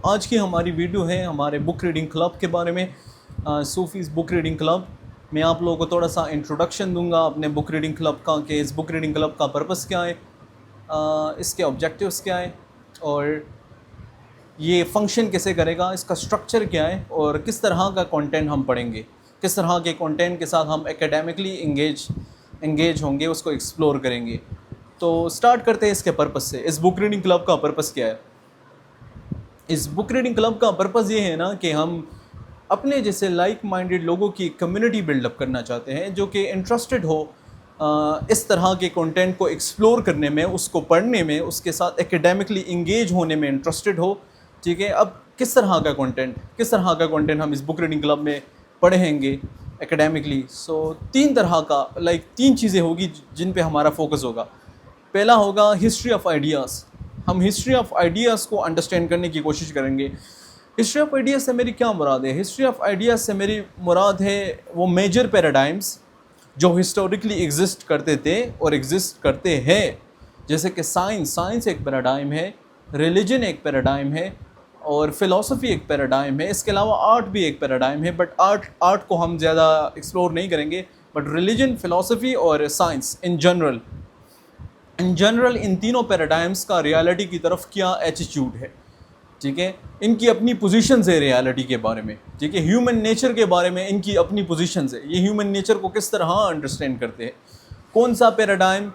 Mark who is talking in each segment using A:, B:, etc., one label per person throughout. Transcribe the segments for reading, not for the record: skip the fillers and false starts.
A: آج کی ہماری ویڈیو ہے ہمارے بک ریڈنگ کلب کے بارے میں، صوفیز بک ریڈنگ کلب۔ میں آپ لوگوں کو تھوڑا سا انٹروڈکشن دوں گا اپنے بک ریڈنگ کلب کا، کہ اس بک ریڈنگ کلب کا پرپس کیا ہے، اس کے آبجیکٹیوز کیا ہے، اور یہ فنکشن کیسے کرے گا، اس کا سٹرکچر کیا ہے، اور کس طرح کا کنٹینٹ ہم پڑھیں گے، کس طرح کے کنٹینٹ کے ساتھ ہم اکیڈیمکلی انگیج ہوں گے، اس کو ایکسپلور کریں گے۔ تو سٹارٹ کرتے ہیں اس کے پرپس سے۔ اس بک ریڈنگ کلب کا پرپس کیا ہے؟ اس بک ریڈنگ کلب کا پرپس یہ ہے نا کہ ہم اپنے جیسے لائک مائنڈیڈ لوگوں کی کمیونٹی بلڈ اپ کرنا چاہتے ہیں، جو کہ انٹرسٹڈ ہو اس طرح کے کنٹینٹ کو ایکسپلور کرنے میں، اس کو پڑھنے میں، اس کے ساتھ اکیڈیمکلی انگیج ہونے میں انٹرسٹڈ ہو۔ ٹھیک ہے، اب کس طرح کا کنٹینٹ ہم اس بک ریڈنگ کلب میں پڑھیں گے اکیڈیمکلی؟ تین چیزیں ہوگی جن پہ ہمارا فوکس ہوگا۔ پہلا ہوگا ہسٹری آف آئیڈیاز۔ ہم ہسٹری آف آئیڈیاز کو انڈرسٹینڈ کرنے کی کوشش کریں گے۔ ہسٹری آف آئیڈیاز سے میری کیا مراد ہے؟ ہسٹری آف آئیڈیاز سے میری مراد ہے وہ میجر پیراڈائمز جو ہسٹوریکلی ایگزسٹ کرتے تھے اور ایگزسٹ کرتے ہیں، جیسے کہ سائنس ایک پیراڈائم ہے، ریلیجن ایک پیراڈائم ہے، اور فلسفی ایک پیراڈائم ہے۔ اس کے علاوہ آرٹ بھی ایک پیراڈائم ہے، بٹ آرٹ کو ہم زیادہ ایکسپلور نہیں کریں گے، بٹ ریلیجن، فلسفی اور سائنس ان جنرل ان تینوں پیراڈائمز کا ریالٹی کی طرف کیا ایٹیچیوڈ ہے۔ ٹھیک ہے، ان کی اپنی پوزیشنز ہے ریالٹی کے بارے میں۔ ٹھیک ہے، ہیومن نیچر کے بارے میں ان کی اپنی پوزیشنز ہے، یہ ہیومن نیچر کو کس طرح انڈرسٹینڈ کرتے ہیں، کون سا پیراڈائم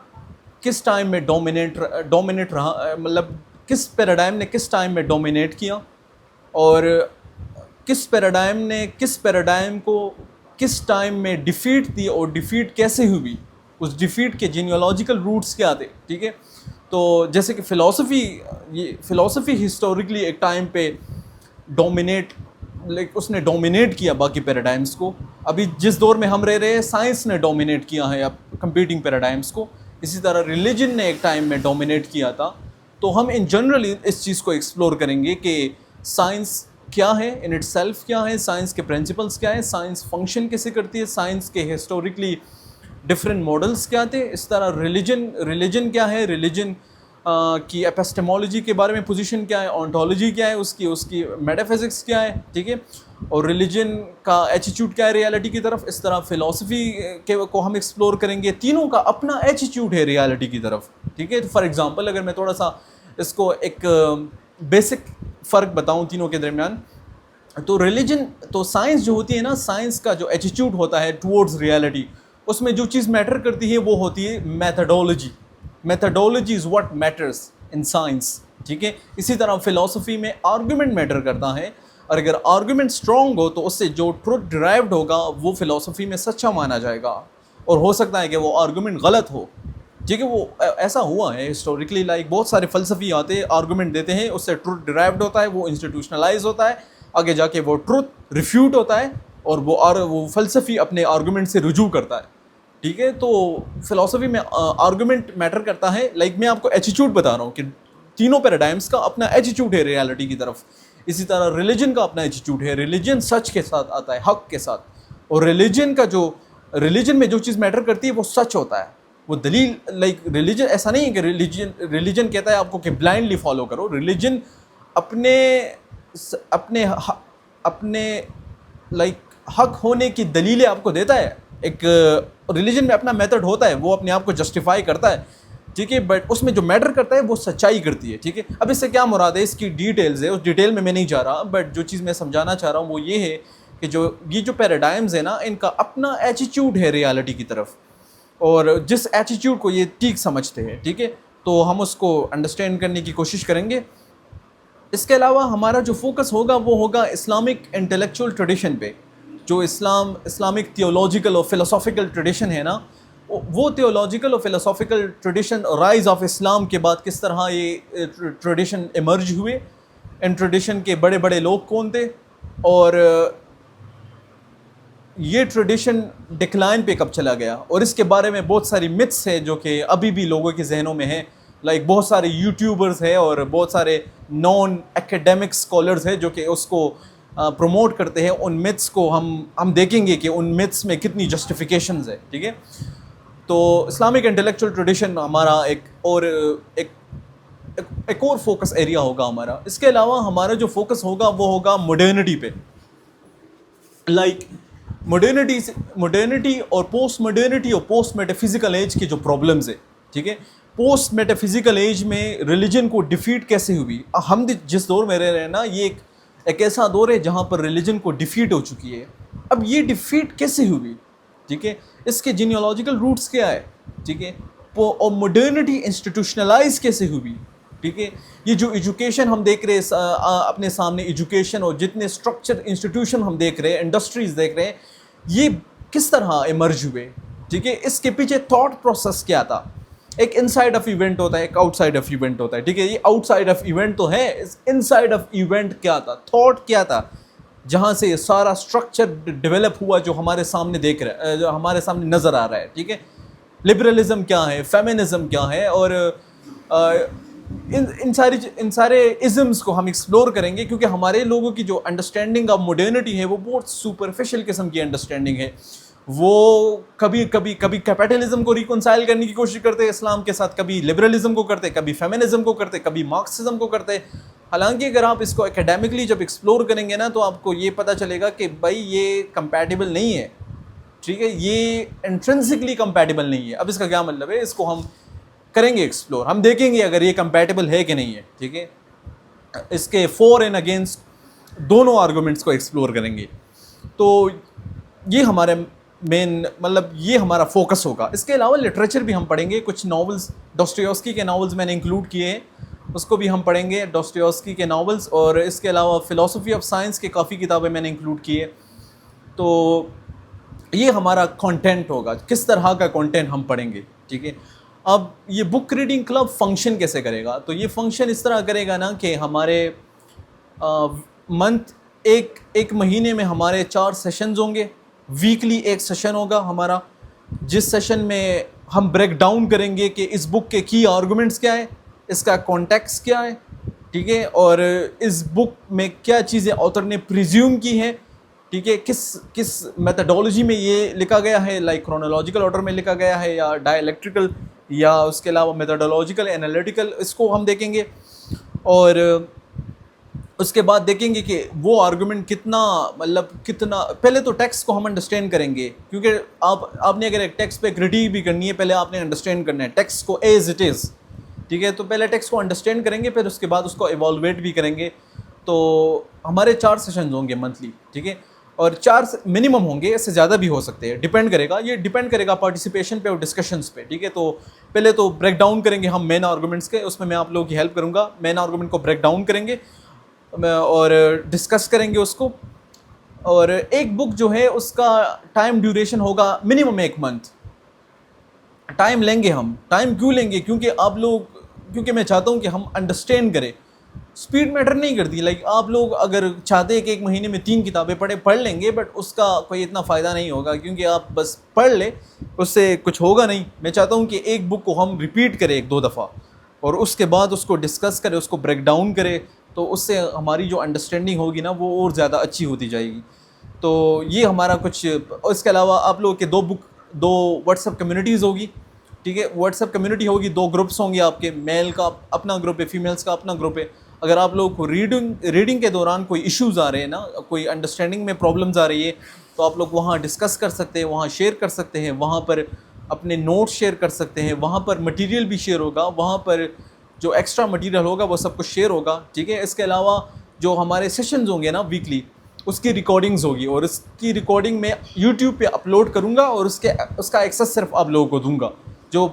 A: کس ٹائم میں ڈومینیٹ رہا، مطلب کس پیراڈائم نے کس ٹائم میں ڈومینیٹ کیا، اور کس پیراڈائم کو کس ٹائم میں ڈیفیٹ دی، اور ڈیفیٹ کیسے ہوئی، اس ڈیفیٹ کے جینیالوجیکل روٹس کیا تھے۔ ٹھیک ہے، تو جیسے کہ فلسفی ہسٹوریکلی ایک ٹائم پہ اس نے ڈومینیٹ کیا باقی پیراڈائمز کو۔ ابھی جس دور میں ہم رہ رہے ہیں، سائنس نے ڈومینیٹ کیا ہے اب کمپیٹنگ پیراڈائمز کو۔ اسی طرح ریلیجن نے ایک ٹائم میں ڈومینیٹ کیا تھا۔ تو ہم ان جنرل اس چیز کو ایکسپلور کریں گے کہ سائنس کیا ہے، ان اٹ سیلف کیا ہے، سائنس کے پرنسپلس کیا ہے، سائنس فنکشن کیسے کرتی ہے، سائنس کے ہسٹوریکلی ڈفرینٹ ماڈلس کیا تھے۔ اس طرح ریلیجن کیا ہے، ریلیجن کی ایپسٹمولوجی کے بارے میں پوزیشن کیا ہے، آنٹولوجی کیا ہے اس کی میٹافزکس کیا ہے۔ ٹھیک ہے، اور ریلیجن کا ایٹیچیوڈ کیا ہے ریالٹی کی طرف۔ اس طرح فلسفی کو ہم ایکسپلور کریں گے، تینوں کا اپنا ایٹیچیوڈ ہے ریالٹی کی طرف۔ ٹھیک ہے، فار ایگزامپل اگر میں تھوڑا سا اس کو ایک بیسک فرق بتاؤں تینوں کے درمیان، تو سائنس جو ہوتی ہے نا، سائنس کا جو ایٹیچیوڈ ہوتا ہے ٹورڈز ریالٹی، اس میں جو چیز میٹر کرتی ہے وہ ہوتی ہے methodology is what matters in science. ٹھیک ہے، اسی طرح فلسفی میں آرگومنٹ میٹر کرتا ہے، اور اگر آرگومنٹ اسٹرانگ ہو تو اس سے جو ٹروتھ ڈرائیوڈ ہوگا وہ فلسفی میں سچا مانا جائے گا، اور ہو سکتا ہے کہ وہ آرگومنٹ غلط ہو۔ ٹھیک ہے، وہ ایسا ہوا ہے ہسٹوریکلی، بہت سارے فلسفی آتے ہیں، آرگومنٹ دیتے ہیں، اس سے ٹروتھ ڈرائیوڈ ہوتا ہے، وہ انسٹیٹیوشنلائز ہوتا ہے، آگے جا کے وہ ٹروتھ ریفیوٹ ہوتا ہے، اور وہ فلسفی اپنے آرگومنٹ سے رجوع کرتا ہے۔ ٹھیک ہے، تو فلسفی میں آرگومنٹ میٹر کرتا ہے۔ میں آپ کو ایٹیچیوڈ بتا رہا ہوں کہ تینوں پیراڈائمز کا اپنا ایٹیچیوڈ ہے ریالٹی کی طرف۔ اسی طرح ریلیجن کا اپنا ایٹیچیوڈ ہے، ریلیجن سچ کے ساتھ آتا ہے، حق کے ساتھ، اور ریلیجن میں جو چیز میٹر کرتی ہے وہ سچ ہوتا ہے، وہ دلیل۔ ریلیجن ایسا نہیں ہے کہ ریلیجن کہتا ہے آپ کو کہ بلائنڈلی فالو کرو۔ ریلیجن اپنے حق ہونے کی دلیلیں آپ کو دیتا ہے۔ ایک ریلیجن میں اپنا میتھڈ ہوتا ہے، وہ اپنے آپ کو جسٹیفائی کرتا ہے۔ ٹھیک ہے، بٹ اس میں جو میٹر کرتا ہے وہ سچائی کرتی ہے۔ ٹھیک ہے، اب اس سے کیا مراد ہے، اس کی ڈیٹیلز ہے، اس ڈیٹیل میں نہیں جا رہا، بٹ جو چیز میں سمجھانا چاہ رہا ہوں وہ یہ ہے کہ یہ جو پیراڈائمز ہیں نا، ان کا اپنا ایٹیچیوڈ ہے ریالٹی کی طرف، اور جس ایٹیچیوڈ کو یہ ٹھیک سمجھتے ہیں۔ ٹھیک ہے، تو ہم اس کو انڈرسٹینڈ کرنے کی کوشش کریں گے۔ اس کے علاوہ ہمارا جو فوکس ہوگا وہ ہوگا اسلامک انٹلیکچوئل ٹریڈیشن پہ۔ جو اسلامک تھیولوجیکل اور فلسافیکل ٹریڈیشن ہے نا، وہ تھیولوجیکل اور فلسافیکل ٹریڈیشن رائز آف اسلام کے بعد کس طرح یہ ٹریڈیشن ایمرج ہوئے، ان ٹریڈیشن کے بڑے بڑے لوگ کون تھے، اور یہ ٹریڈیشن ڈکلائن پہ کب چلا گیا، اور اس کے بارے میں بہت ساری متس ہے جو کہ ابھی بھی لوگوں کے ذہنوں میں ہیں۔ بہت سارے یوٹیوبرز ہیں اور بہت سارے نان ایکیڈیمک اسکالرز ہیں جو کہ اس کو پروموٹ کرتے ہیں۔ ان متس کو ہم دیکھیں گے کہ ان متس میں کتنی جسٹیفیکیشنز ہے۔ ٹھیک ہے، تو اسلامک انٹلیکچوئل ٹریڈیشن ہمارا ایک ایک اور فوکس ایریا ہوگا ہمارا. اس کے علاوہ ہمارا جو فوکس ہوگا وہ ہوگا ماڈرنٹی پہ. لائک ماڈرنٹی اور پوسٹ میٹافزیکل ایج کے جو پرابلمز ہے, ٹھیک ہے, پوسٹ میٹافزیکل ایج میں ریلیجن کو ڈیفیٹ کیسے ہوئی. ہم جس دور میں رہ رہے ہیں نا, یہ ایک ایسا دور ہے جہاں پر ریلیجن کو ڈیفیٹ ہو چکی ہے. اب یہ ڈیفیٹ کیسے ہوئی, ٹھیک ہے, اس کے جینیولوجیکل روٹس کیا ہے, ٹھیک ہے, اور ماڈرنٹی انسٹیٹیوشنلائز کیسے ہوئی, ٹھیک ہے. یہ جو ایجوکیشن ہم دیکھ رہے ہیں اپنے سامنے, ایجوکیشن اور جتنے اسٹرکچر انسٹیٹیوشن ہم دیکھ رہے ہیں, انڈسٹریز دیکھ رہے ہیں, یہ کس طرح ایمرج ہوئے, ٹھیک ہے. اس کے پیچھے تھاٹ پروسیس کیا تھا. ایک ان سائڈ آف ایونٹ ہوتا ہے, ایک آؤٹ سائڈ آف ایونٹ ہوتا ہے, ٹھیک ہے. یہ آؤٹ سائڈ آف ایونٹ تو ہے, ان سائڈ آف ایونٹ کیا تھا, تھاٹ کیا تھا, جہاں سے یہ سارا اسٹرکچر ڈیولپ ہوا جو ہمارے سامنے دیکھ رہا ہے, جو ہمارے سامنے نظر آ رہا ہے, ٹھیک ہے. لبرلزم کیا ہے, فیمنزم کیا ہے, اور ان سارے ازمس کو ہم ایکسپلور کریں گے, کیونکہ ہمارے لوگوں کی جو انڈرسٹینڈنگ آف ماڈرنٹی ہے وہ بہت سپرفیشل قسم کی انڈرسٹینڈنگ ہے. وہ کبھی کیپٹلزم کو ریکنسائل کرنے کی کوشش کرتے ہیں اسلام کے ساتھ, کبھی لبرلزم کو کرتے, کبھی فیمنزم کو کرتے, کبھی مارکسزم کو کرتے. حالانکہ اگر آپ اس کو اکیڈیمکلی جب ایکسپلور کریں گے نا, تو آپ کو یہ پتہ چلے گا کہ بھائی یہ کمپیٹیبل نہیں ہے, ٹھیک ہے, یہ انٹرنسکلی کمپیٹیبل نہیں ہے. اب اس کا کیا مطلب ہے, اس کو ہم کریں گے ایکسپلور, ہم دیکھیں گے اگر یہ کمپیٹیبل ہے کہ نہیں ہے, ٹھیک ہے. اس کے فور اینڈ اگینسٹ دونوں آرگومنٹس کو ایکسپلور کریں گے. تو یہ ہمارے مین یہ ہمارا فوکس ہوگا. اس کے علاوہ لٹریچر بھی ہم پڑھیں گے, کچھ ناولز, ڈاسٹویوسکی کے ناولز میں نے انکلوڈ کیے ہیں, اس کو بھی ہم پڑھیں گے, ڈاسٹویوسکی کے ناولز. اور اس کے علاوہ فلسفی آف سائنس کی کافی کتابیں میں نے انکلوڈ کی ہے. تو یہ ہمارا کانٹینٹ ہوگا, کس طرح کا کانٹینٹ ہم پڑھیں گے, ٹھیک ہے. اب یہ بک ریڈنگ کلب فنکشن کیسے کرے گا, تو یہ فنکشن اس طرح کرے گا نا کہ ہمارے ایک مہینے میں ہمارے 4 سیشنز ہوں گے. ویکلی ایک سیشن ہوگا ہمارا, جس سیشن میں ہم بریک ڈاؤن کریں گے کہ اس بک کے کی آرگومنٹس کیا ہے, اس کا کانٹیکسٹ کیا ہے, ٹھیک ہے, اور اس بک میں کیا چیزیں آتھر نے پریزیوم کی ہیں, ٹھیک ہے, کس میتھڈالوجی میں یہ لکھا گیا ہے, لائک کرونالوجیکل آرڈر میں لکھا گیا ہے یا ڈائیلیکٹریکل یا اس کے علاوہ میتھڈالوجیکل انالیٹیکل, اس کو ہم دیکھیں گے. اور اس کے بعد دیکھیں گے کہ وہ آرگومنٹ کتنا پہلے تو ٹیکسٹ کو ہم انڈرسٹینڈ کریں گے, کیونکہ آپ نے اگر ایک ٹیکسٹ پہ کریٹیک بھی کرنی ہے, پہلے آپ نے انڈرسٹینڈ کرنا ہے ٹیکسٹ کو ایز اٹ از, ٹھیک ہے. تو پہلے ٹیکسٹ کو انڈرسٹینڈ کریں گے, پھر اس کے بعد اس کو ایوالویٹ بھی کریں گے. تو ہمارے 4 سیشنز ہوں گے منتھلی, ٹھیک ہے, اور 4 منیمم ہوں گے, اس سے زیادہ بھی ہو سکتے ہیں, ڈیپینڈ کرے گا, یہ ڈیپینڈ کرے گا پارٹیسپیشن پہ اور ڈسکشنز پہ, ٹھیک ہے. تو پہلے تو بریک ڈاؤن کریں گے ہم مین آرگومنٹس کے, اس میں آپ لوگوں کی ہیلپ کروں گا. مین آرگومنٹ کو بریک ڈاؤن کریں گے اور ڈسکس کریں گے اس کو. اور ایک بک جو ہے اس کا ٹائم ڈیوریشن ہوگا منیمم 1 منتھ. ٹائم لیں گے ہم, ٹائم کیوں لیں گے, کیونکہ میں چاہتا ہوں کہ ہم انڈرسٹینڈ کریں. اسپیڈ میٹر نہیں کرتی, لائک آپ لوگ اگر چاہتے ہیں کہ 1 مہینے میں 3 کتابیں پڑھ لیں گے, بٹ اس کا کوئی اتنا فائدہ نہیں ہوگا, کیونکہ آپ بس پڑھ لیں, اس سے کچھ ہوگا نہیں. میں چاہتا ہوں کہ ایک بک کو ہم ریپیٹ کریں 1-2 دفعہ, اور اس کے بعد اس کو ڈسکس کریں, اس کو بریک ڈاؤن کریں, تو اس سے ہماری جو انڈرسٹینڈنگ ہوگی نا وہ اور زیادہ اچھی ہوتی جائے گی. تو یہ ہمارا کچھ. اس کے علاوہ آپ لوگوں کے 2 واٹس ایپ کمیونٹیز ہوگی, ٹھیک ہے. واٹس ایپ کمیونٹی ہوگی, 2 گروپس ہوں گے آپ کے, میل کا اپنا گروپ ہے, فیمیلس کا اپنا گروپ ہے. اگر آپ لوگوں کو ریڈنگ کے دوران کوئی ایشوز آ رہے ہیں نا, کوئی انڈرسٹینڈنگ میں پرابلمز آ رہی ہے, تو آپ لوگ وہاں ڈسکس کر سکتے ہیں, وہاں شیئر کر سکتے ہیں, وہاں پر اپنے نوٹس شیئر کر سکتے ہیں, وہاں پر مٹیریل بھی شیئر ہوگا, وہاں پر جو ایکسٹرا مٹیریل ہوگا وہ سب کچھ شیئر ہوگا, ٹھیک ہے. اس کے علاوہ جو ہمارے سیشنز ہوں گے نا ویکلی, اس کی ریکارڈنگز ہوگی, اور اس کی ریکارڈنگ میں یوٹیوب پہ اپلوڈ کروں گا, اور اس کا ایکسیس صرف آپ لوگوں کو دوں گا جو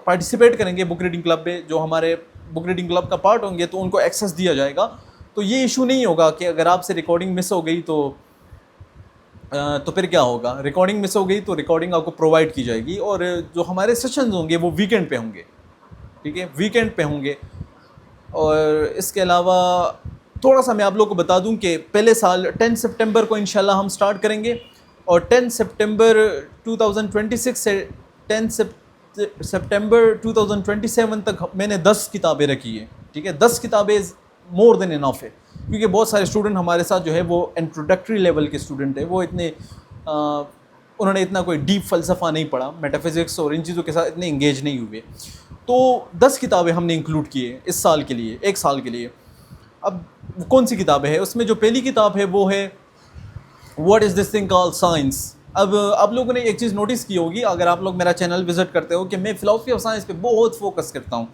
A: پارٹیسپیٹ کریں گے بک ریڈنگ کلب میں, جو ہمارے بک ریڈنگ کلب کا پارٹ ہوں گے, تو ان کو ایکسیس دیا جائے گا. تو یہ ایشو نہیں ہوگا کہ اگر آپ سے ریکارڈنگ مس ہو گئی تو پھر کیا ہوگا. ریکارڈنگ مس ہو گئی تو ریکارڈنگ آپ کو پرووائڈ کی جائے گی. اور جو ہمارے سیشنز ہوں گے وہ ویکینڈ پہ ہوں گے, ٹھیک ہے, ویکینڈ پہ ہوں گے. اور اس کے علاوہ تھوڑا سا میں آپ لوگوں کو بتا دوں کہ پہلے سال 10 سپٹمبر کو انشاءاللہ ہم سٹارٹ کریں گے, اور 10 سپٹمبر 2026 سے 10 سپٹمبر 2027 تک میں نے 10 کتابیں رکھی ہیں, ٹھیک ہے. 10 کتابیں مور دین انف ہے, کیونکہ بہت سارے اسٹوڈنٹ ہمارے ساتھ جو ہے وہ انٹروڈکٹری لیول کے اسٹوڈنٹ ہیں, وہ انہوں نے اتنا کوئی ڈیپ فلسفہ نہیں پڑھا, میٹافزکس اور ان چیزوں کے ساتھ اتنے انگیج نہیں ہوئے. تو 10 کتابیں ہم نے انکلوڈ کی ہیں اس سال کے لیے، ایک سال کے لیے. اب کون سی کتابیں ہیں؟ اس میں جو پہلی کتاب ہے وہ ہے what is this thing call science. اب آپ لوگوں نے ایک چیز نوٹس کی ہوگی اگر آپ لوگ میرا چینل وزٹ کرتے ہو کہ میں فلاسفی آف سائنس پہ بہت فوکس کرتا ہوں.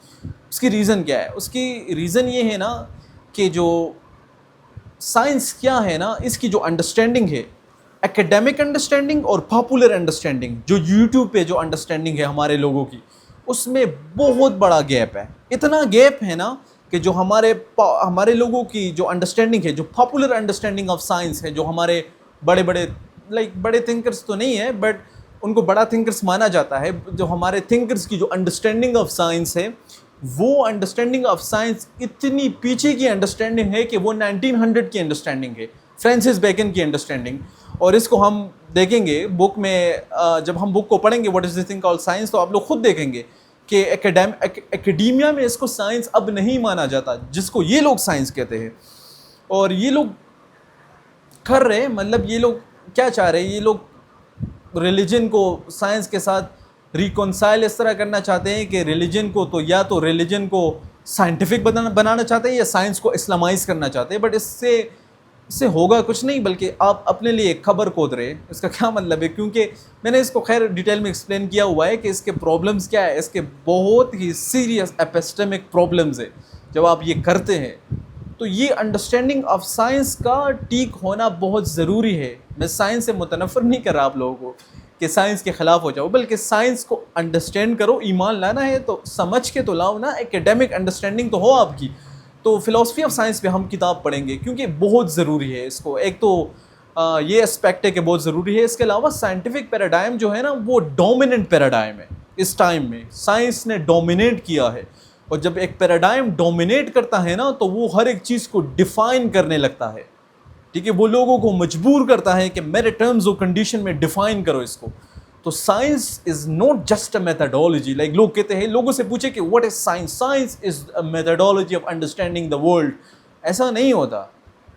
A: اس کی ریزن کیا ہے؟ اس کی ریزن یہ ہے نا کہ جو سائنس کیا ہے نا، اس کی جو انڈرسٹینڈنگ ہے، ایکیڈیمک انڈرسٹینڈنگ اور پاپولر انڈرسٹینڈنگ، جو یوٹیوب پہ جو انڈرسٹینڈنگ ہے ہمارے لوگوں کی، اس میں بہت بڑا گیپ ہے. اتنا گیپ ہے نا کہ جو ہمارے لوگوں کی جو انڈرسٹینڈنگ ہے، جو پاپولر انڈرسٹینڈنگ آف سائنس ہے، جو ہمارے بڑے تھنکرس تو نہیں ہے بٹ ان کو بڑا تھنکرس مانا جاتا ہے، جو ہمارے تھنکرس کی جو انڈرسٹینڈنگ آف سائنس ہے، وہ انڈرسٹینڈنگ آف سائنس اتنی پیچھے کی انڈرسٹینڈنگ ہے کہ وہ 1900 کی انڈرسٹینڈنگ ہے، فرانسس بیکن کی انڈرسٹینڈنگ. اور اس کو ہم دیکھیں گے بک میں، جب ہم بک کو پڑھیں گے what is this thing called science, تو آپ لوگ خود دیکھیں گے کہ ایکیڈیمیا میں اس کو سائنس اب نہیں مانا جاتا جس کو یہ لوگ سائنس کہتے ہیں. اور یہ لوگ کر رہے، مطلب یہ لوگ کیا چاہ رہے ہیں؟ یہ لوگ ریلیجن کو سائنس کے ساتھ ریکنسائل اس طرح کرنا چاہتے ہیں کہ ریلیجن کو تو یا تو ریلیجن کو سائنٹیفک بنانا چاہتے ہیں یا سائنس کو اسلامائز کرنا چاہتے ہیں. بٹ اس سے ہوگا کچھ نہیں، بلکہ آپ اپنے لیے ایک خبر کھود رہے. اس کا کیا مطلب ہے؟ کیونکہ میں نے اس کو خیر ڈیٹیل میں ایکسپلین کیا ہوا ہے کہ اس کے پرابلمز کیا ہے. اس کے بہت ہی سیریس ایپسٹمک پرابلمز ہے جب آپ یہ کرتے ہیں. تو یہ انڈرسٹینڈنگ آف سائنس کا ٹھیک ہونا بہت ضروری ہے. میں سائنس سے متنفر نہیں کر رہا آپ لوگوں کو کہ سائنس کے خلاف ہو جاؤ، بلکہ سائنس کو انڈرسٹینڈ کرو. ایمان لانا ہے تو سمجھ کے تو لاؤ نا، ایکیڈیمک انڈرسٹینڈنگ تو ہو آپ کی. تو فلاسفی آف سائنس پہ ہم کتاب پڑھیں گے کیونکہ بہت ضروری ہے. اس کو ایک تو یہ اسپیکٹ ہے کہ بہت ضروری ہے. اس کے علاوہ سائنٹیفک پیراڈائم جو ہے نا، وہ ڈومیننٹ پیراڈائم ہے. اس ٹائم میں سائنس نے ڈومینیٹ کیا ہے، اور جب ایک پیراڈائم ڈومینیٹ کرتا ہے نا تو وہ ہر ایک چیز کو ڈیفائن کرنے لگتا ہے. ٹھیک ہے، وہ لوگوں کو مجبور کرتا ہے کہ میرے ٹرمز و کنڈیشن میں ڈیفائن کرو اس کو. تو science is not just a methodology. Like لوگ کہتے ہیں، لوگوں سے پوچھے کہ what is science? Science is a methodology of understanding the world. ایسا نہیں ہوتا.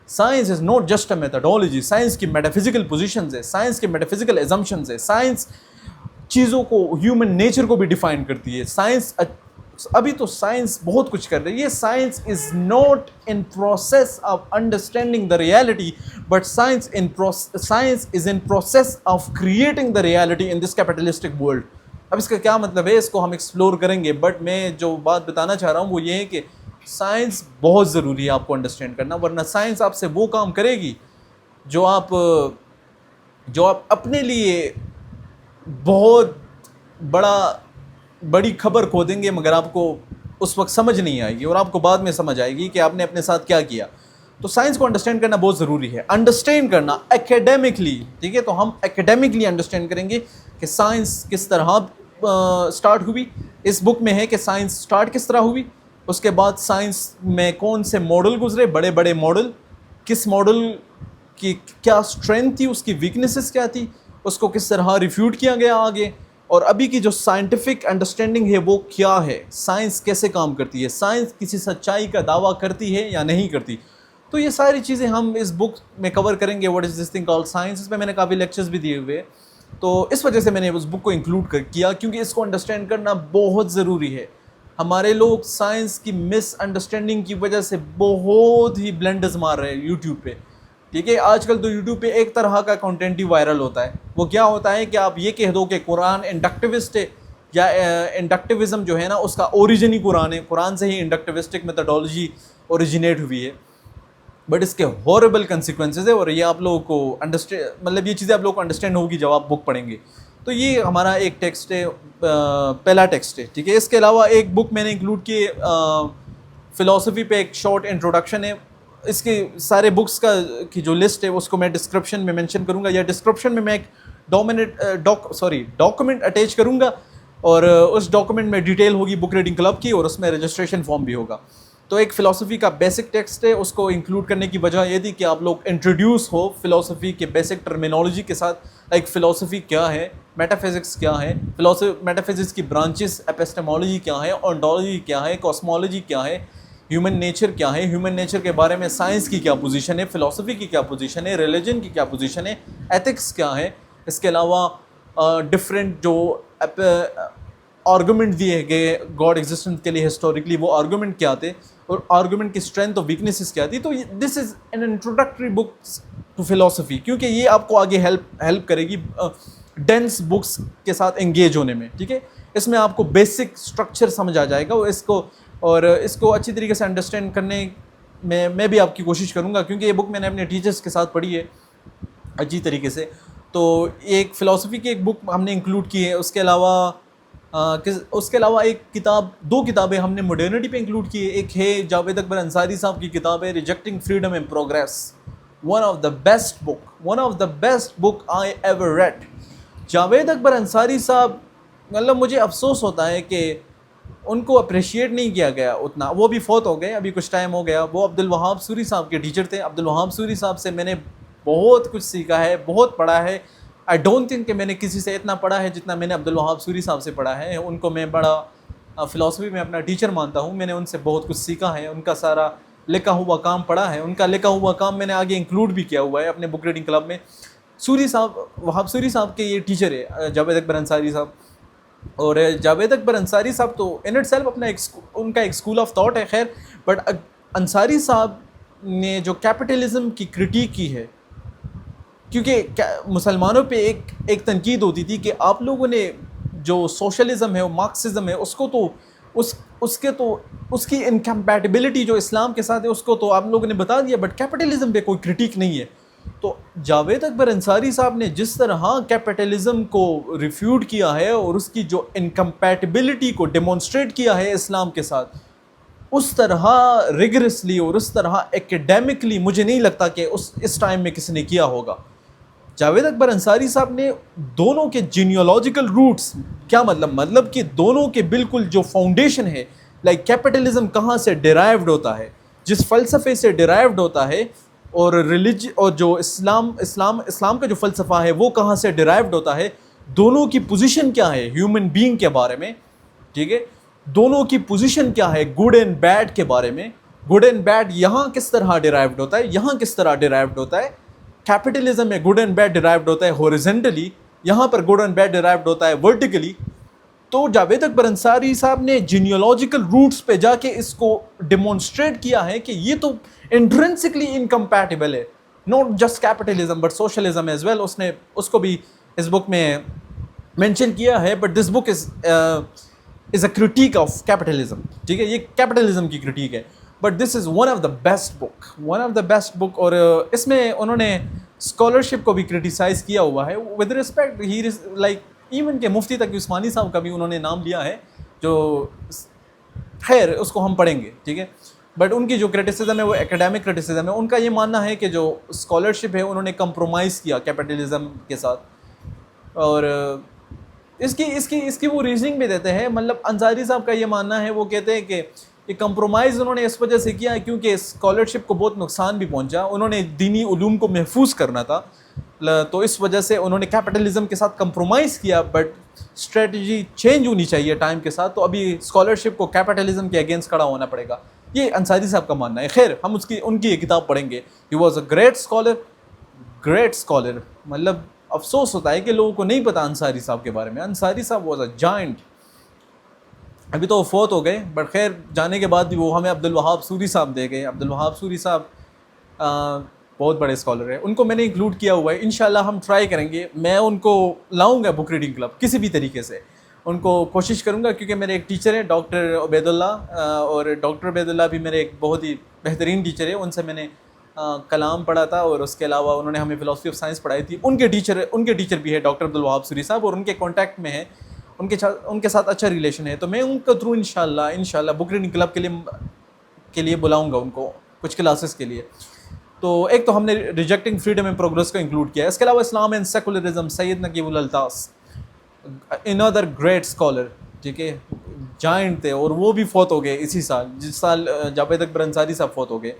A: Science is not just a methodology. Science کی میٹافزیکل پوزیشنز ہے، سائنس کی میٹافزیکل ایزمپشنز ہے. سائنس چیزوں کو، ہیومن نیچر کو بھی ڈیفائن کرتی ہے. سائنس ابھی تو سائنس بہت کچھ کر رہی ہے. Science is not in process of understanding the reality, but science is in process of creating the reality in this capitalistic world. اب اس کا کیا مطلب ہے؟ اس کو ہم ایکسپلور کریں گے، بٹ میں جو بات بتانا چاہ رہا ہوں وہ یہ ہے کہ سائنس بہت ضروری ہے آپ کو انڈرسٹینڈ کرنا، ورنہ سائنس آپ سے وہ کام کرے گی جو آپ اپنے لیے بہت بڑی خبر کھو دیں گے، مگر آپ کو اس وقت سمجھ نہیں آئے گی، اور آپ کو بعد میں سمجھ آئے گی کہ آپ نے اپنے ساتھ کیا کیا. تو سائنس کو انڈرسٹینڈ کرنا بہت ضروری ہے. انڈرسٹینڈ کرنا ایکیڈیمکلی، ٹھیک ہے، تو ہم ایکیڈیمکلی انڈرسٹینڈ کریں گے کہ سائنس کس طرح سٹارٹ ہوئی. اس بک میں ہے کہ سائنس سٹارٹ کس طرح ہوئی، اس کے بعد سائنس میں کون سے ماڈل گزرے، بڑے ماڈل، کس ماڈل کی کیا اسٹرینتھ تھی، اس کی ویکنیسز کیا تھی، اس کو کس طرح ریفیوٹ کیا گیا آگے، اور ابھی کی جو سائنٹیفک انڈرسٹینڈنگ ہے وہ کیا ہے، سائنس کیسے کام کرتی ہے، سائنس کسی سچائی کا دعویٰ کرتی ہے یا نہیں کرتی. تو یہ ساری چیزیں ہم اس بک میں کور کریں گے. What is this thing called science. اس میں میں نے کافی لیکچرز بھی دیے ہوئے، تو اس وجہ سے میں نے اس بک کو انکلوڈ کیا، کیونکہ اس کو انڈرسٹینڈ کرنا بہت ضروری ہے. ہمارے لوگ سائنس کی مس انڈرسٹینڈنگ کی وجہ سے بہت ہی بلنڈرز مار رہے ہیں یوٹیوب پہ. ٹھیک ہے، آج کل تو یوٹیوب پہ ایک طرح کا کنٹینٹ ہی وائرل ہوتا ہے. وہ کیا ہوتا ہے کہ آپ یہ کہہ دو کہ قرآن انڈکٹیوسٹ ہے، یا انڈکٹیوزم جو ہے نا اس کا اوریجن ہی قرآن ہے، قرآن سے ہی انڈکٹیوسٹک میتھڈالوجی اوریجنیٹ ہوئی ہے. بٹ اس کے ہاربل کنسیکوینسز ہے، اور یہ آپ لوگوں کو مطلب یہ چیزیں آپ لوگوں کو انڈرسٹینڈ ہوگی جب آپ بک پڑھیں گے. تو یہ ہمارا ایک ٹیکسٹ ہے، پہلا ٹیکسٹ ہے. ٹھیک ہے، اس کے علاوہ ایک بک میں نے انکلوڈ کی فلاسفی پہ ایک شارٹ انٹروڈکشن ہے. اس کے سارے بکس کی جو لسٹ ہے اس کو میں ڈسکرپشن میں مینشن کروں گا، یا ڈسکرپشن میں ایک ڈاکومنٹ اٹیچ کروں گا، اور اس ڈاکومنٹ میں ڈیٹیل ہوگی بک ریڈنگ کلب کی، اور اس میں رجسٹریشن فارم بھی ہوگا. تو ایک فلاسفی کا بیسک ٹیکسٹ ہے، اس کو انکلوڈ کرنے کی وجہ یہ تھی کہ آپ لوگ انٹروڈیوس ہو فلاسفی کے بیسک ٹرمینالوجی کے ساتھ. ایک فلاسفی کیا ہے، میٹا فزکس کیا ہے، میٹا فزکس کی برانچز، ایپسٹمالوجی کیا ہے، اونٹولوجی کیا ہے، کاسمولوجی کیا ہے، ہیومن نیچر کیا ہے، ہیومن نیچر کے بارے میں سائنس کی کیا پوزیشن ہے، فلاسفی کی کیا پوزیشن ہے، ریلیجن کی کیا پوزیشن ہے، ایتھکس کیا ہے. اس کے علاوہ ڈفرینٹ جو آرگومنٹ دیے گئے گاڈ ایگزسٹنس کے لیے ہسٹوریکلی، وہ آرگومنٹ کیا تھے اور آرگومنٹ کی اسٹرینتھ اور ویکنیسز کیا تھی. تو this is an introductory book to philosophy, کیونکہ یہ آپ کو آگے ہیلپ کرے گی ڈینس بکس کے ساتھ انگیج ہونے میں. ٹھیک ہے، اس میں آپ کو بیسک اسٹرکچر سمجھ آ جائے گا، اس کو اچھی طریقے سے انڈرسٹینڈ کرنے میں بھی آپ کی کوشش کروں گا، کیونکہ یہ بک میں نے اپنے ٹیچرس کے ساتھ پڑھی ہے اچھی طریقے سے. تو ایک فلاسفی کی ایک بک ہم نے انکلوڈ کی ہے. اس کے علاوہ ایک کتاب، 2 کتابیں ہم نے ماڈرنٹی پہ انکلوڈ کی ہے. ایک ہے جاوید اکبر انصاری صاحب کی کتاب ہے rejecting freedom and progress, one of the best book I ever read. Javed Akbar Ansari صاحب، مطلب مجھے افسوس ہوتا ہے کہ ان کو اپریشیٹ نہیں کیا گیا اتنا. وہ بھی فوت ہو گئے ابھی کچھ ٹائم ہو گیا. وہ عبدالوہاب سوری صاحب کے ٹیچر تھے. عبدالوہاب سوری صاحب سے میں نے بہت کچھ سیکھا ہے، بہت پڑھا ہے. آئی ڈونٹ تھنک کہ میں نے کسی سے اتنا پڑھا ہے جتنا میں نے عبدالوہاب سوری صاحب سے پڑھا ہے. ان کو میں بڑا فلاسفی میں اپنا ٹیچر مانتا ہوں. میں نے ان سے بہت کچھ سیکھا ہے. ان کا سارا لکھا ہوا کام پڑھا ہے. ان کا لکھا ہوا کام میں نے آگے انکلوڈ بھی کیا ہوا ہے اپنے بک ریڈنگ کلب میں. سوری صاحب، وہاب سوری صاحب کے یہ ٹیچر ہے جاوید اکبر انصاری صاحب. اور جاوید اکبر انصاری صاحب تو ان اٹ سیلف اپنا ان کا ایک اسکول آف تھاٹ ہے. خیر، بٹ انصاری صاحب نے جو کیپٹلزم کی کرٹیک کی ہے، کیونکہ مسلمانوں پہ ایک تنقید ہوتی تھی کہ آپ لوگوں نے جو سوشلزم ہے، مارکسزم ہے، اس کی انکمپیٹیبلٹی جو اسلام کے ساتھ ہے اس کو تو آپ لوگوں نے بتا دیا، بٹ کیپٹلزم پہ کوئی کرٹیک نہیں ہے. تو جاوید اکبر انصاری صاحب نے جس طرح کیپٹلزم کو ریفیوٹ کیا ہے اور اس کی جو انکمپیٹیبلٹی کو ڈیمونسٹریٹ کیا ہے اسلام کے ساتھ، اس طرح ریگرسلی اور اس طرح ایکیڈیمکلی مجھے نہیں لگتا کہ اس ٹائم میں کسی نے کیا ہوگا. جاوید اکبر انصاری صاحب نے دونوں کے جینیولوجیکل روٹس، کیا مطلب کہ دونوں کے بالکل جو فاؤنڈیشن ہے، لائک کیپٹلزم کہاں سے ڈیرائیوڈ ہوتا ہے، جس فلسفے سے ڈیرائیوڈ ہوتا ہے، اور اور جو اسلام کا جو فلسفہ ہے وہ کہاں سے ڈیرائیوڈ ہوتا ہے، دونوں کی پوزیشن کیا ہے ہیومن بینگ کے بارے میں. ٹھیک ہے، دونوں کی پوزیشن کیا ہے گڈ اینڈ بیڈ کے بارے میں. گڈ اینڈ بیڈ یہاں کس طرح ڈیرائیوڈ ہوتا ہے، یہاں کس طرح ڈیرائیوڈ ہوتا ہے. کیپٹلزم میں گڈ اینڈ بیڈ ڈیرائیوڈ ہوتا ہے ہورزنٹلی، یہاں پر گڈ اینڈ بیڈ ڈیرائیوڈ ہوتا ہے ورٹیکلی. تو جاوید اکبر انصاری صاحب نے جینیولوجیکل روٹس پہ جا کے اس کو ڈیمونسٹریٹ کیا ہے کہ یہ تو انٹرنسکلی انکمپیٹیبل ہے، not just capitalism but socialism as well. اس نے اس کو بھی اس بک میں مینشن کیا ہے. But this book is a critique of capitalism. ٹھیک ہے، یہ کیپٹلزم کی کرٹیک ہے. But this is one of the best book. اور اس میں انہوں نے اسکالرشپ کو بھی کرٹیسائز کیا ہوا ہے with respect. He like even کہ مفتی تقی عثمانی صاحب کا بھی انہوں نے نام لیا ہے، جو خیر اس کو ہم پڑھیں گے. ٹھیک ہے، بٹ ان کی جو کرٹیسزم ہے وہ ایکیڈیمک کرٹیسزم ہے. ان کا یہ ماننا ہے کہ جو اسکالرشپ ہے انہوں نے کمپرومائز کیا کیپٹلزم کے ساتھ. اور اس کی وہ ریزننگ بھی دیتے ہیں. مطلب انصاری صاحب کا یہ ماننا ہے، وہ کہتے ہیں کہ یہ کمپرومائز انہوں نے اس وجہ سے کیا ہے کیونکہ اسکالرشپ کو بہت نقصان بھی پہنچا. انہوں نے دینی علوم کو محفوظ کرنا تھا، تو اس وجہ سے انہوں نے کیپٹلزم کے ساتھ کمپرومائز کیا. بٹ اسٹریٹجی چینج ہونی چاہیے ٹائم کے ساتھ. تو ابھی اسکالرشپ کو کیپٹلزم کے اگینسٹ کھڑا ہونا پڑے گا، یہ انصاری صاحب کا ماننا ہے. خیر، ہم ان کی یہ کتاب پڑھیں گے. He was a great scholar. مطلب افسوس ہوتا ہے کہ لوگوں کو نہیں پتا انصاری صاحب کے بارے میں. انصاری صاحب واز اے جائنٹ. ابھی تو وہ فوت ہو گئے، بٹ خیر جانے کے بعد بھی وہ ہمیں عبدالوہاب سوری صاحب دے گئے. عبدالوہاب سوری صاحب بہت بڑے اسکالر ہیں. ان کو میں نے انکلوڈ کیا ہوا ہے. انشاءاللہ ہم ٹرائی کریں گے. میں ان کو لاؤں گا بک ریڈنگ کلب کسی بھی طریقے سے. ان کو کوشش کروں گا، کیونکہ میرے ایک ٹیچر ہیں ڈاکٹر عبید اللہ، اور ڈاکٹر عبید اللہ بھی میرے ایک بہت ہی بہترین ٹیچر ہے. ان سے میں نے کلام پڑھا تھا، اور اس کے علاوہ انہوں نے ہمیں فلاسفی آف سائنس پڑھائی تھی. ان کے ٹیچر بھی ہے ڈاکٹر عبدالوہاب سوری صاحب، اور ان کے کانٹیکٹ میں ہیں، ان کے ساتھ اچھا ریلیشن ہے. تو میں ان کے تھرو انشاءاللہ بک ریڈنگ کلب کے لیے بلاؤں گا ان کو کچھ کلاسز کے لیے. تو ایک تو ہم نے ریجیکٹنگ فریڈم اینڈ پروگریس کو انکلوڈ کیا ہے. اس کے علاوہ Islam and secularism, Syed Naquib Alatas, another great scholar. ٹھیک ہے، جائنٹ تھے، اور وہ بھی فوت ہو گئے اسی سال، جس سال جاوید اکبر انصاری صاحب فوت ہو گئے.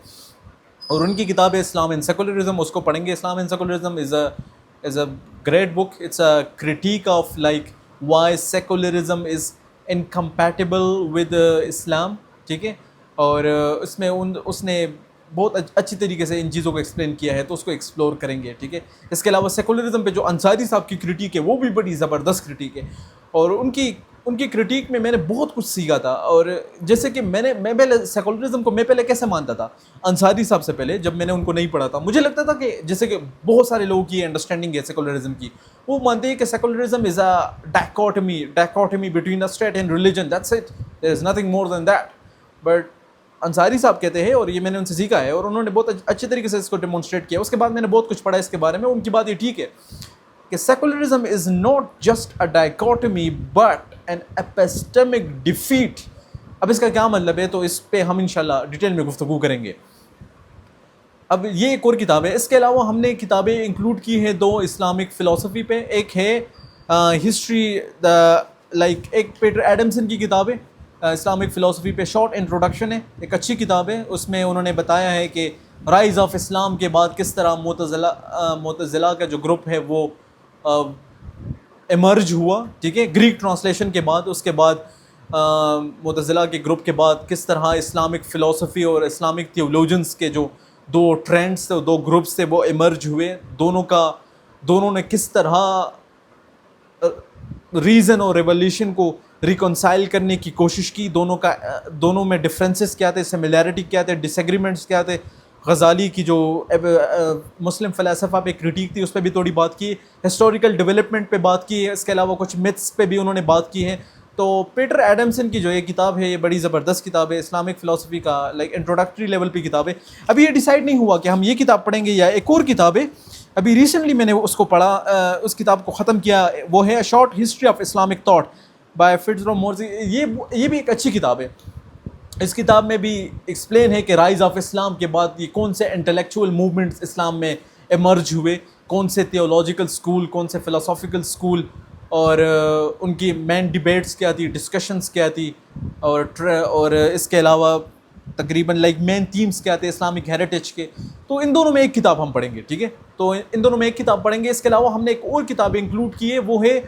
A: اور ان کی کتاب ہے اسلام اینڈ سیکولرزم، اس کو پڑھیں گے. Islam and secularism is a great book. It's a critique of like why secularism is incompatible with Islam. ٹھیک ہے، اور اس نے بہت اچھی طریقے سے ان چیزوں کو ایکسپلین کیا ہے، تو اس کو ایکسپلور کریں گے. ٹھیک ہے، اس کے علاوہ سیکولرزم پہ جو انصاری صاحب کی کرٹیک ہے وہ بھی بڑی زبردست کرٹیک ہے. اور ان کی ان کی کرٹیک میں نے بہت کچھ سیکھا تھا. اور جیسے کہ میں پہلے سیکولرزم کو میں پہلے کیسے مانتا تھا, انصاری صاحب سے پہلے جب میں نے ان کو نہیں پڑھا تھا, مجھے لگتا تھا کہ جیسے کہ بہت سارے لوگوں کی انڈرسٹینڈنگ ہے سیکولرزم کی, وہ مانتے ہیں کہ secularism is a dichotomy between a state and religion, that's it, there is nothing more than that. But Ansari صاحب کہتے ہیں, اور یہ میں نے ان سے سیکھا ہے, اور انہوں نے بہت اچھے طریقے سے اس کو ڈیمونسٹریٹ کیا. اس کے بعد میں نے بہت کچھ پڑھا اس کے بارے میں. ان کی بات یہ ٹھیک ہے کہ secularism is not just a dichotomy but an epistemic defeat. اب اس کا کیا مطلب ہے, تو اس پہ ہم انشاءاللہ ڈیٹیل میں گفتگو کریں گے. اب یہ ایک اور کتاب ہے. اس کے علاوہ ہم نے کتابیں انکلوڈ کی ہیں 2 اسلامک فلسفی پہ. ایک ہے ہسٹری لائک ایک پیٹر ایڈمسن کی کتاب ہے اسلامک فلسفی پہ, شارٹ انٹروڈکشن ہے, ایک اچھی کتاب ہے. اس میں انہوں نے بتایا ہے کہ رائز آف اسلام کے بعد کس طرح معتزلہ کا جو گروپ ہے وہ ایمرج ہوا, ٹھیک ہے, گریک ٹرانسلیشن کے بعد. اس کے بعد معتزلہ کے گروپ کے بعد کس طرح اسلامک فلسفی اور اسلامک تھیولوجنس کے جو 2 ٹرینڈس تھے, 2 گروپس تھے, وہ ایمرج ہوئے. دونوں نے کس طرح ریزن اور ریولیوشن کو ریکنسائل کرنے کی کوشش کی. دونوں میں ڈفرینسز کیا تھے, سملیرٹی کیا تھے, ڈس ایگریمنٹس کیا تھے. غزالی کی جو مسلم فلسفہ پہ کرٹیک تھی اس پہ بھی تھوڑی بات کی, ہسٹوریکل ڈیولپمنٹ پہ بات کی ہے. اس کے علاوہ کچھ متس پہ بھی انہوں نے بات کی ہے. تو پیٹر ایڈمسن کی جو یہ کتاب ہے یہ بڑی زبردست کتاب ہے, اسلامک فلسفی کا لائک انٹروڈکٹری لیول پہ کتاب ہے. ابھی یہ ڈیسائیڈ نہیں ہوا کہ ہم یہ کتاب پڑھیں گے یا ایک اور کتاب ہے. ابھی ریسنٹلی میں نے اس کو پڑھا, اس کتاب کو ختم کیا, وہ ہے short history of Islamic thought by Fitzroy Morrissey. یہ بھی ایک اچھی کتاب ہے. اس کتاب میں بھی ایکسپلین ہے کہ رائز آف اسلام کے بعد یہ کون سے انٹلیکچوئل موومنٹس اسلام میں ایمرج ہوئے, کون سے تھیولوجیکل سکول, کون سے فلسافیکل سکول, اور ان کی مین ڈیبیٹس کیا تھی, ڈسکشنز کیا تھی, اور اس کے علاوہ تقریباً لائک مین تھیمز کیا تھے اسلامک ہیریٹیج کے. تو ان دونوں میں ایک کتاب ہم پڑھیں گے, ٹھیک ہے, تو ان دونوں میں ایک کتاب پڑھیں گے. اس کے علاوہ ہم نے ایک اور کتاب انکلوڈ کی ہے, وہ ہے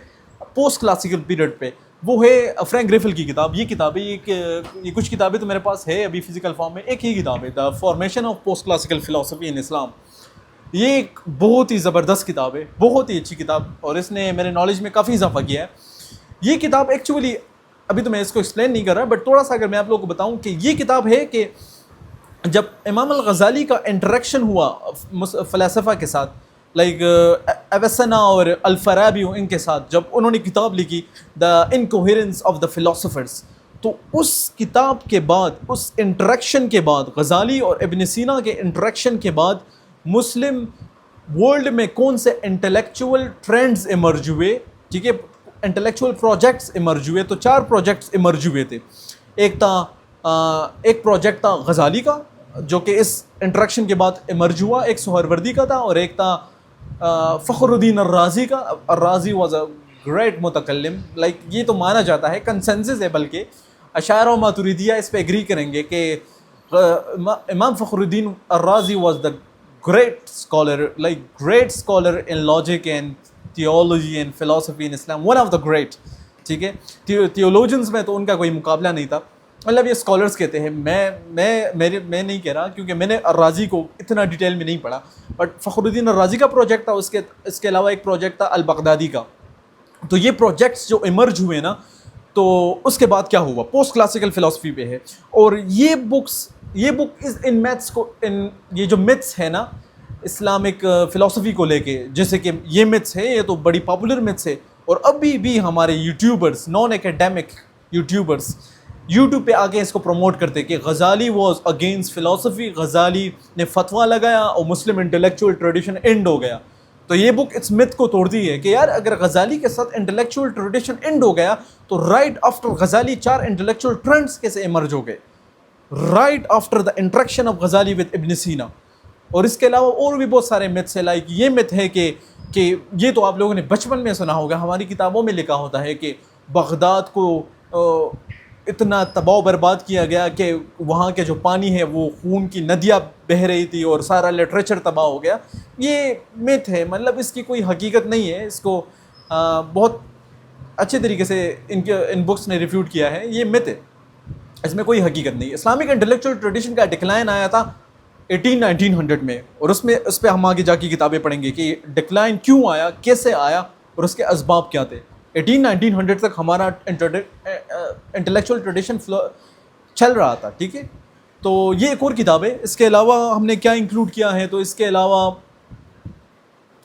A: پوسٹ کلاسیکل پیریڈ پہ, وہ ہے فرینک گریفل کی کتاب. یہ کتاب ہے, یہ کچھ کتابیں تو میرے پاس ہے ابھی فزیکل فارم میں. ایک ہی کتاب ہے, the formation of post classical فلسفی ان اسلام. یہ ایک بہت ہی زبردست کتاب ہے, بہت ہی اچھی کتاب, اور اس نے میرے نالج میں کافی اضافہ کیا ہے. یہ کتاب ایکچولی ابھی تو میں اس کو ایکسپلین نہیں کر رہا, بٹ تھوڑا سا اگر میں آپ لوگوں کو بتاؤں کہ یہ کتاب ہے کہ جب امام الغزالی کا انٹریکشن ہوا فلسفہ کے ساتھ, لائک اویسنا اور الفارابی ان کے ساتھ, جب انہوں نے کتاب لکھی دا انکوہیرنس آف دا فلاسفرز, تو اس کتاب کے بعد, اس انٹریکشن کے بعد, غزالی اور ابن سینا کے انٹریکشن کے بعد مسلم ورلڈ میں کون سے انٹلیکچوئل ٹرینڈز ایمرج ہوئے, ٹھیک ہے, انٹلیکچوئل پروجیکٹس ایمرج ہوئے. تو 4 پروجیکٹس ایمرج ہوئے تھے. ایک پروجیکٹ تھا غزالی کا جو کہ اس انٹریکشن کے بعد ایمرج ہوا, ایک سہروردی کا تھا, اور ایک تھا فخر الدین الرازی کا. الرازی واز اے گریٹ متکلم, لائک یہ تو مانا جاتا ہے, کنسنسس ہے, بلکہ اشاعرہ و ماتریدیہ اس پہ ایگری کریں گے کہ امام فخر الدین الرازی was the great scholar in logic and theology and philosophy in Islam, one of the great, ٹھیک ہے. theologians میں تو ان کا کوئی مقابلہ نہیں تھا, مطلب یہ اسکالرس کہتے ہیں. میں نہیں کہہ رہا کیونکہ میں نے الرازی کو اتنا ڈیٹیل میں نہیں پڑھا, بٹ فخر الدین الرازی کا پروجیکٹ تھا. اس کے علاوہ ایک پروجیکٹ تھا البغدادی کا. تو یہ پروجیکٹس جو ایمرج ہوئے نا, تو اس کے بعد کیا ہوا, پوسٹ کلاسیکل فلسفی پہ ہے. اور یہ بک از ان میتھس کو, یہ جو متس ہے نا اسلامک فلسفی کو لے کے, جیسے کہ یہ متس ہے, یہ تو بڑی پاپولر متس ہے, اور ابھی بھی ہمارے YouTubers, naan academic YouTubers, YouTube پہ آگے اس کو پروموٹ کرتے کہ غزالی واز اگینسٹ فلسفی, غزالی نے فتویٰ لگایا اور مسلم انٹلیکچوئل ٹریڈیشن اینڈ ہو گیا. تو یہ بک اس مت کو توڑتی ہے کہ یار اگر غزالی کے ساتھ انٹلیکچوئل ٹریڈیشن اینڈ ہو گیا تو رائٹ آفٹر غزالی 4 انٹلیکچوئل ٹرینڈس کیسے ایمرج ہو گئے, right after the interaction of Ghazali with ابن سینا. اور اس کے علاوہ اور بھی بہت سارے متس ہیں, لائک یہ مت ہے کہ یہ تو آپ لوگوں نے بچپن میں سنا ہوگا, ہماری کتابوں میں لکھا ہوتا ہے کہ بغداد کو اتنا تباہ و برباد کیا گیا کہ وہاں کے جو پانی ہے وہ خون کی ندیاں بہہ رہی تھی اور سارا لٹریچر تباہ ہو گیا. یہ مت ہے, مطلب اس کی کوئی حقیقت نہیں ہے. اس کو بہت اچھے طریقے سے ان بکس نے ریفیوٹ کیا ہے. یہ مت ہے, اس میں کوئی حقیقت نہیں. اسلامک انٹلیکچوئل ٹریڈیشن کا ڈکلائن آیا تھا 1900 میں, اور اس پہ ہم آگے جا کے کتابیں پڑھیں گے کہ ڈکلائن کیوں آیا, کیسے آیا, اور اس کے اسباب کیا تھے. 1900 تک ہمارا انٹلیکچوئل ٹریڈیشن چل رہا تھا. ٹھیک ہے, تو یہ ایک اور کتاب ہے. اس کے علاوہ ہم نے کیا انکلوڈ کیا ہے, تو اس کے علاوہ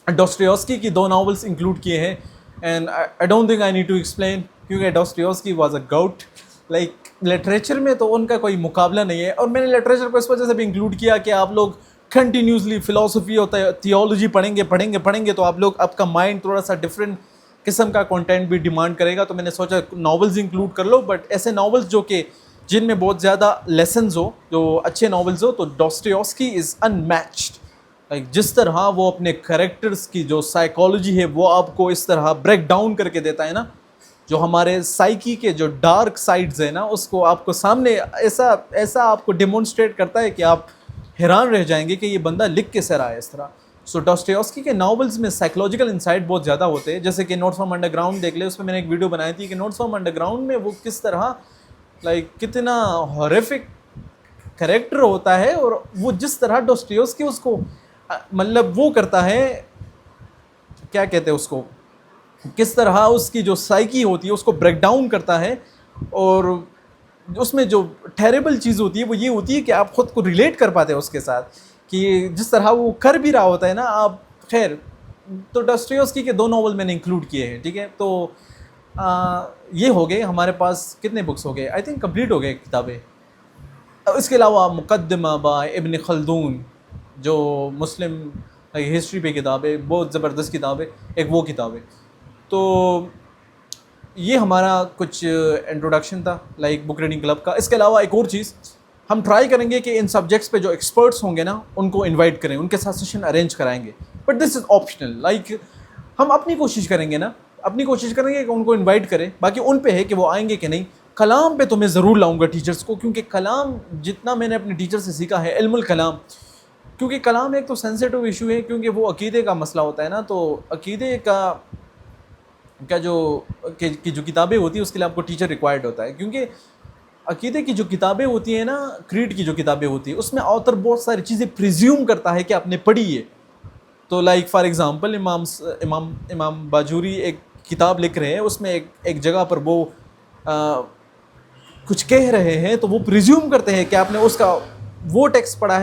A: ڈاسٹویوسکی کی 2 ناولس انکلوڈ کیے ہیں. And I don't think I need to explain, کیونکہ Dostoevsky was a goat. Like literature میں تو ان کا کوئی مقابلہ نہیں ہے, اور میں نے لٹریچر کو اس وجہ سے بھی انکلوڈ کیا کہ آپ لوگ کنٹینیوسلی فلاسفی اور تھیولوجی پڑھیں گے تو آپ کا مائنڈ تھوڑا سا ڈفرینٹ قسم کا کنٹینٹ بھی ڈیمانڈ کرے گا. تو میں نے سوچا ناولز انکلوڈ کر لو, بٹ ایسے ناولز جو کہ جن میں بہت زیادہ لیسنز ہو, جو اچھے ناولز ہو, تو ڈاسٹویوسکی از ان میچڈ. لائک جس طرح وہ اپنے کریکٹرز کی جو سائیکالوجی ہے وہ آپ کو اس طرح بریک ڈاؤن کر کے دیتا ہے نا, جو ہمارے سائیکی کے جو ڈارک سائڈز ہیں نا, اس کو آپ کو سامنے ایسا آپ کو ڈیمونسٹریٹ کرتا ہے کہ آپ حیران رہ جائیں گے کہ یہ بندہ لکھ کے سر آیا اس طرح. سو ڈاسٹویوسکی کے ناولز میں سائیکولوجیکل انسائٹ بہت زیادہ ہوتے ہیں. جیسے کہ نوٹس فرام انڈر گراؤنڈ دیکھ لے, اس میں نے ایک ویڈیو بنائی تھی کہ نوٹس فرام انڈر گراؤنڈ میں وہ کس طرح لائک کتنا ہاریفک کریکٹر ہوتا ہے, اور وہ جس طرح ڈاسٹویوسکی اس کو مطلب وہ کرتا ہے, کیا کہتے ہیں اس کو, کس طرح اس کی جو سائیکی ہوتی ہے اس کو بریک ڈاؤن کرتا ہے. اور اس میں جو ٹیریبل چیز ہوتی ہے وہ یہ ہوتی ہے کہ آپ خود کو ریلیٹ کر پاتے ہیں اس کے ساتھ, کہ جس طرح وہ کر بھی رہا ہوتا ہے نا آپ. خیر, تو ڈاسٹویوسکی کے 2 ناول میں نے انکلوڈ کیے ہیں. ٹھیک ہے, تو یہ ہو گئے ہمارے پاس. کتنے بکس ہو گئے, آئی تھنک کمپلیٹ ہو گئے کتابیں. اس کے علاوہ مقدمہ با ابن خلدون, جو مسلم ہسٹری پہ کتاب ہے, بہت زبردست کتاب ہے, ایک وہ کتاب ہے. تو یہ ہمارا کچھ انٹروڈکشن تھا لائک بک ریڈنگ کلب کا. اس کے علاوہ ایک اور چیز ہم ٹرائی کریں گے کہ ان سبجیکٹس پہ جو ایکسپرٹس ہوں گے نا ان کو انوائٹ کریں, ان کے ساتھ سیشن ارینج کرائیں گے. But this is optional. Like ہم اپنی کوشش کریں گے نا, اپنی کوشش کریں گے کہ ان کو انوائٹ کریں, باقی ان پہ ہے کہ وہ آئیں گے کہ نہیں. کلام پہ تو میں ضرور لاؤں گا ٹیچرس کو, کیونکہ کلام جتنا میں نے اپنے ٹیچر سے سیکھا ہے, علم الکلام, کیونکہ کلام ایک تو سینسیٹیو ایشو ہے, کیونکہ وہ عقیدے کا مسئلہ ہوتا ہے نا. تو عقیدے کا جو کتابیں ہوتی ہیں اس کے لیے آپ کو ٹیچر ریکوائرڈ ہوتا ہے, کیونکہ عقیدے کی جو کتابیں ہوتی ہیں نا, کریڈ کی جو کتابیں ہوتی ہیں, اس میں آتھر بہت ساری چیزیں پریزیوم کرتا ہے کہ آپ نے پڑھی ہے. تو لائک فار ایگزامپل امام باجوری ایک کتاب لکھ رہے ہیں, اس میں ایک جگہ پر وہ کچھ کہہ رہے ہیں, تو وہ پریزیوم کرتے ہیں کہ آپ نے اس کا وہ ٹیکسٹ پڑھا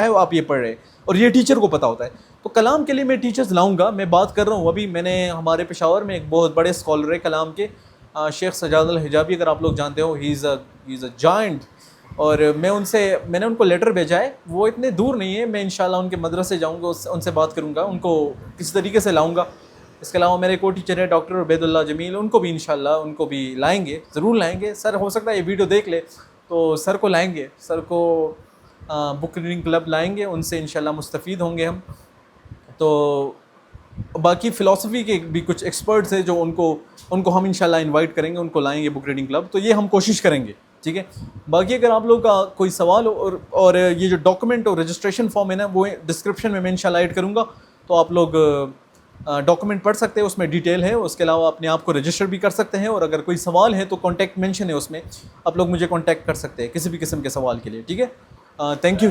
A: ہے وہ آپ یہ پڑھ رہے ہیں, اور یہ ٹیچر کو پتہ ہوتا ہے. تو کلام کے لیے میں ٹیچرز لاؤں گا. میں بات کر رہا ہوں ابھی, میں نے ہمارے پشاور میں ایک بہت بڑے اسکالر ہے کلام کے, شیخ سجاد الحجابی, اگر آپ لوگ جانتے ہو, ہی از اے جائنٹ. اور میں نے ان کو لیٹر بھیجا ہے. وہ اتنے دور نہیں ہے, میں انشاءاللہ ان کے مدرسے جاؤں گا, ان سے بات کروں گا, ان کو کس طریقے سے لاؤں گا. اس کے علاوہ میرے کو ٹیچر ہے ڈاکٹر عبید اللہ جمیل, ان کو بھی انشاءاللہ ان کو بھی لائیں گے, ضرور لائیں گے. سر ہو سکتا ہے یہ ویڈیو دیکھ لے, تو سر کو لائیں گے, سر کو بک ریڈنگ کلب لائیں گے, ان سے انشاءاللہ مستفید ہوں گے ہم. تو باقی فلاسفی کے بھی کچھ ایکسپرٹس ہیں جو ان کو ہم انشاءاللہ انوائٹ کریں گے, ان کو لائیں گے بک ریڈنگ کلب. تو یہ ہم کوشش کریں گے. ٹھیک ہے, باقی اگر آپ لوگوں کا کوئی سوال ہو, اور یہ جو ڈاکومنٹ اور رجسٹریشن فارم ہے نا, وہ ڈسکرپشن میں انشاءاللہ ایڈ کروں گا, تو آپ لوگ ڈاکومنٹ پڑھ سکتے ہیں, اس میں ڈیٹیل ہے. اس کے علاوہ اپنے آپ کو رجسٹر بھی کر سکتے ہیں, اور اگر کوئی سوال ہے تو کانٹیکٹ مینشن ہے اس میں, آپ لوگ مجھے کانٹیکٹ کر سکتے ہیں کسی بھی قسم کے سوال کے لیے. ٹھیک ہے, تھینک یو.